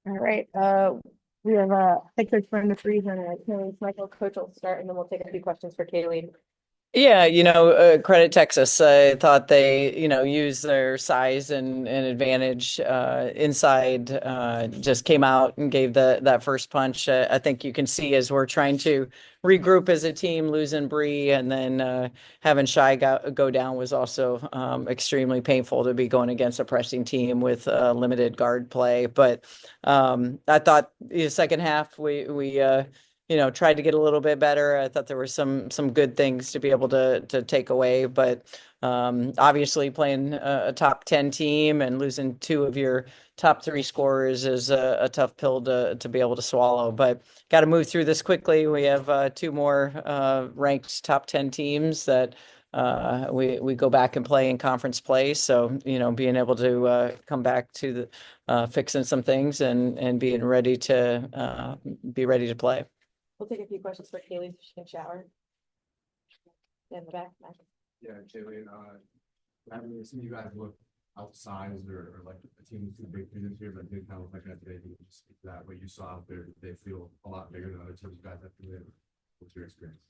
All right. We have head coach Brenda Frese and Kayleen Michael. Coach will start, and then we'll take a few questions for Kayleen. Yeah, credit Texas. I thought they, used their size and advantage inside. Just came out and gave that first punch. I think you can see as we're trying to regroup as a team, losing Bree and then having Shy go down was also extremely painful to be going against a pressing team with limited guard play. But I thought the second half we tried to get a little bit better. I thought there were some good things to be able to take away, but obviously playing a top 10 team and losing two of your top three scorers is a tough pill to be able to swallow. But got to move through this quickly. We have two more ranked top 10 teams that we go back and play in conference play. So, being able to come back to the fixing some things and being ready to be ready to play. We'll take a few questions for Kayleen so she can shower. In the back. Yeah, Kayleen, I haven't really seen you guys look outsized or like a team with two big things here, but did kind of look like that today. You just speak to that what you saw out there, they feel a lot bigger than other teams you guys have to win. What's your experience?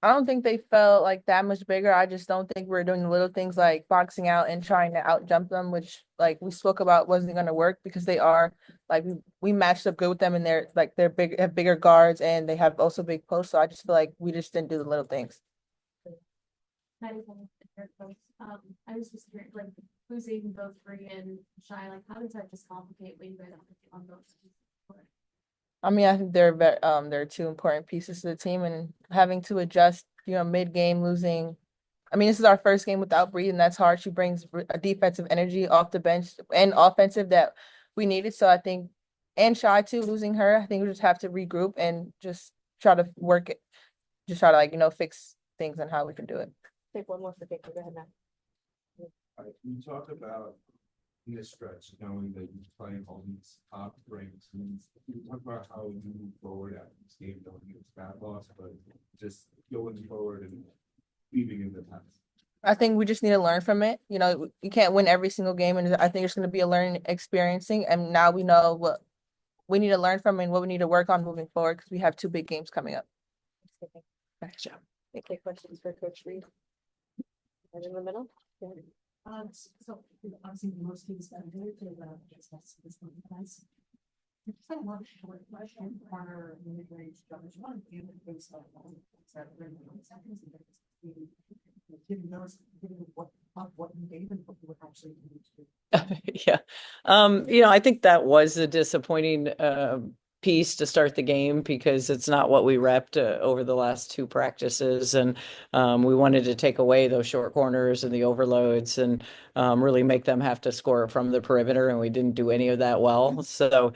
I don't think they felt like that much bigger. I just don't think we're doing little things like boxing out and trying to out jump them, which like we spoke about wasn't going to work because they are like we matched up good with them and they're big, have bigger guards and they have also big posts. So I just feel like we just didn't do the little things. I was just curious, like losing both Free and Shy, like how does that just complicate what you guys on those? I mean, I think they're two important pieces to the team and having to adjust, mid-game losing. I mean, this is our first game without Bree, and that's hard. She brings a defensive energy off the bench and offensive that we needed. So I think, and Shy too, losing her, I think we just have to regroup and just try to work it, just try to fix things and how we can do it. Take one more for Kayleen. Go ahead now. All right, can you talk about in this stretch, knowing that you're playing all these top ranked teams, can you talk about how you move forward after this game, knowing it's bad loss, but just going forward and leaving in the past? I think we just need to learn from it. You can't win every single game, and I think it's going to be a learning experiencing. And now we know what we need to learn from and what we need to work on moving forward because we have two big games coming up. Nice job. Take questions for Coach Reed. And in the middle. Yeah. So obviously most teams that do it, just this one nice. Just a one short question, corner mid-range jumpers. One game based on seconds. Given what you gave and what you would actually do. Yeah. I think that was a disappointing piece to start the game because it's not what we repped over the last two practices. And we wanted to take away those short corners and the overloads and really make them have to score from the perimeter. And we didn't do any of that well. So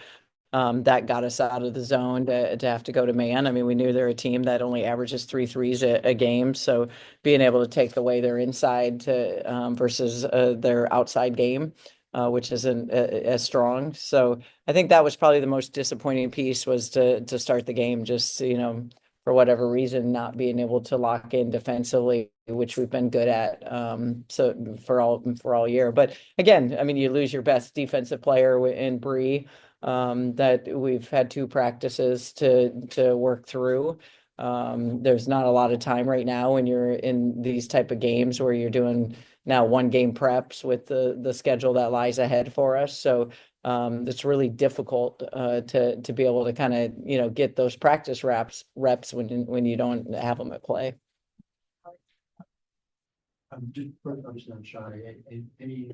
that got us out of the zone to have to go to man. I mean, we knew they're a team that only averages 3 threes a game. So being able to take away their inside to versus their outside game, which isn't as strong. So I think that was probably the most disappointing piece was to start the game, just, for whatever reason, not being able to lock in defensively, which we've been good at so for all year. But again, I mean, you lose your best defensive player in Bree. That we've had two practices to work through. There's not a lot of time right now when you're in these type of games where you're doing now one game preps with the schedule that lies ahead for us. So it's really difficult to be able to kind of get those practice reps when you don't have them at play. Just first understand Shy. Any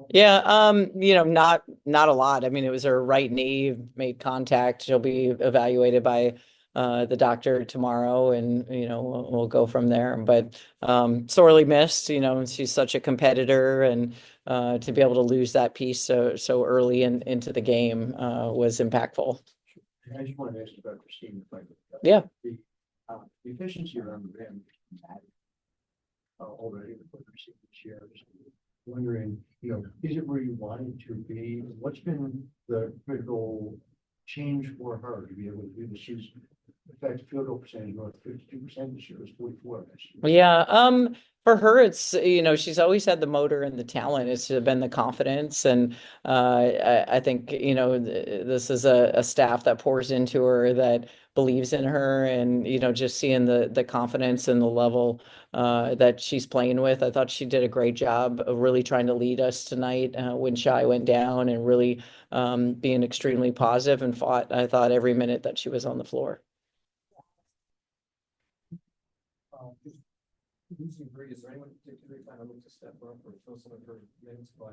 Yeah, not a lot. I mean, it was her right knee made contact. She'll be evaluated by the doctor tomorrow, and we'll go from there. But sorely missed. She's such a competitor, and to be able to lose that piece so early into the game was impactful. I just wanted to ask you about Christine. Yeah. The efficiency around the rim already with receiving shares. Wondering, is it where you wanted to be? What's been the critical change for her to be able to do this? She's Effective field goal percentage, about 52% this year, it was 44 this year. Yeah, for her, it's, she's always had the motor and the talent. It's been the confidence. And I think, this is a staff that pours into her, that believes in her, and, just seeing the confidence and the level that she's playing with. I thought she did a great job of really trying to lead us tonight when Shy went down, and really being extremely positive, and fought, I thought, every minute that she was on the floor. Just losing Bree, is there anyone particularly kind of look to step up or fill some of her minutes by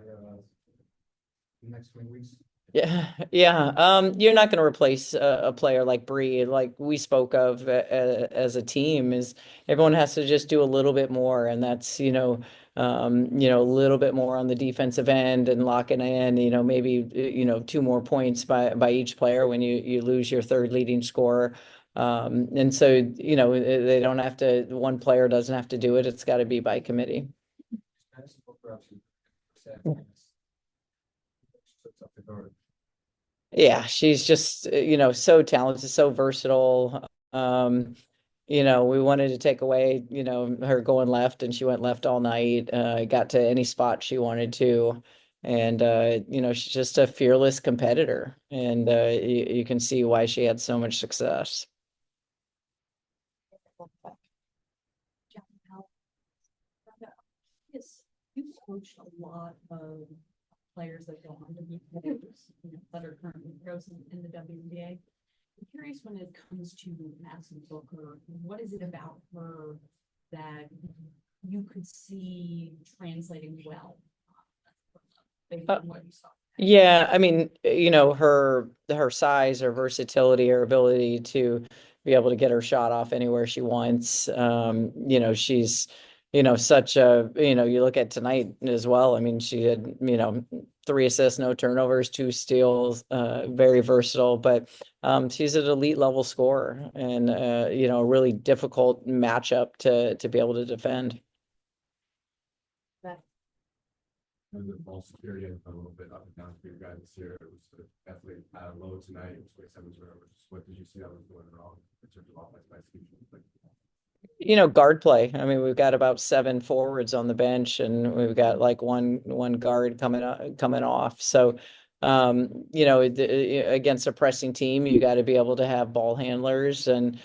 the next coming weeks? Yeah, yeah. You're not going to replace a player like Bree, like we spoke of as a team. Is everyone has to just do a little bit more, and that's a little bit more on the defensive end and locking in. Maybe 2 more points by each player when you lose your third leading scorer. And so they don't have to. One player doesn't have to do it. It's got to be by committee. Yeah, she's just, so talented, so versatile. We wanted to take away, her going left, and she went left all night, got to any spot she wanted to. And, she's just a fearless competitor. And you can see why she had so much success. Yes, you've coached a lot of players that go on to be players, that are currently pros in the WNBA. I'm curious, when it comes to Madison Booker, what is it about her that you could see translating well? Based on what you saw? Yeah, I mean, her size, her versatility, her ability to be able to get her shot off anywhere she wants. She's, such a, you look at tonight as well. I mean, she had, 3 assists, no turnovers, 2 steals, very versatile, but she's an elite level scorer, and a really difficult matchup to be able to defend. And the ball security a little bit up and down for your guys this year. It was definitely low tonight. It was 27 turnovers. What did you see that was going wrong in terms of offense execution? Guard play. I mean, we've got about 7 forwards on the bench, and we've got like one guard coming off. So, against a pressing team, you got to be able to have ball handlers, and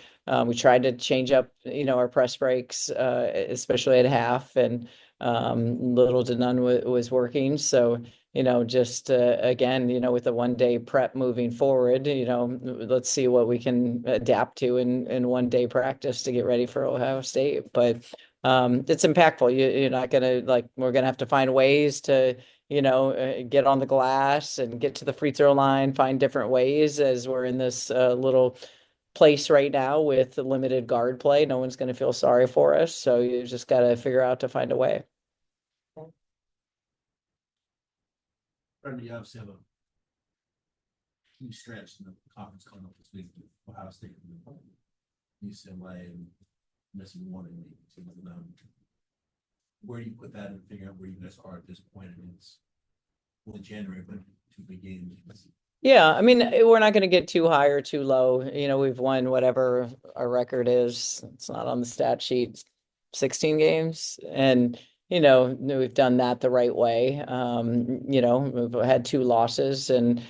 we tried to change up, our press breaks, especially at half, and little to none was working. So, just again, with the 1 day prep moving forward, let's see what we can adapt to in 1 day practice to get ready for Ohio State. But it's impactful. You're not gonna, we're gonna have to find ways to get on the glass and get to the free throw line, find different ways, as we're in this little place right now with limited guard play. No one's going to feel sorry for us. So you just got to figure out to find a way. Brenda, you obviously have a huge stretch in the conference coming up this week with Ohio State and UCLA, and missing one in the team. Where do you put that and figure out where you guys are at this point? I mean, it's only January, but 2 big games. Yeah, I mean, we're not going to get too high or too low. We've won whatever our record is. It's not on the stat sheet, 16 games. And, we've done that the right way. We've had 2 losses, and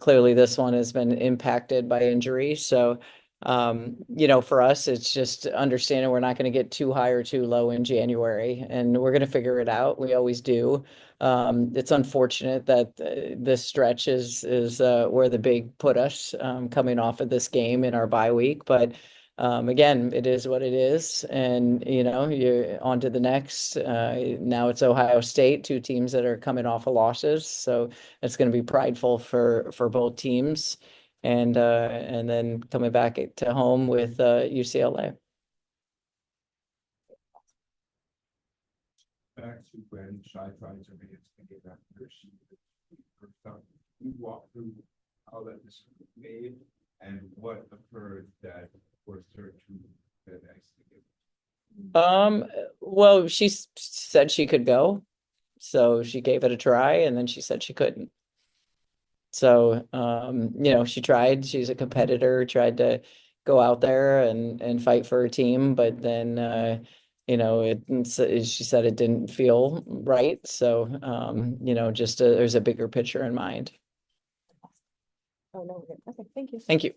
clearly this one has been impacted by injury. So, for us, it's just understanding we're not going to get too high or too low in January, and we're going to figure it out. We always do. It's unfortunate that this stretch is where the big put us, coming off of this game in our bye week. But again, it is what it is, and you're on to the next. Now it's Ohio State, 2 teams that are coming off of losses, so it's going to be prideful for both teams, and then coming back to home with UCLA. Back to when Shy tried to make it to get that first. You walk through how that was made and what occurred that forced her to the next game. Well, she said she could go, so she gave it a try, and then she said she couldn't. So, she tried. She's a competitor, tried to go out there and fight for a team, but then, she said it didn't feel right. So, there's a bigger picture in mind. Oh, no, we're good. Okay, thank you. Thank you.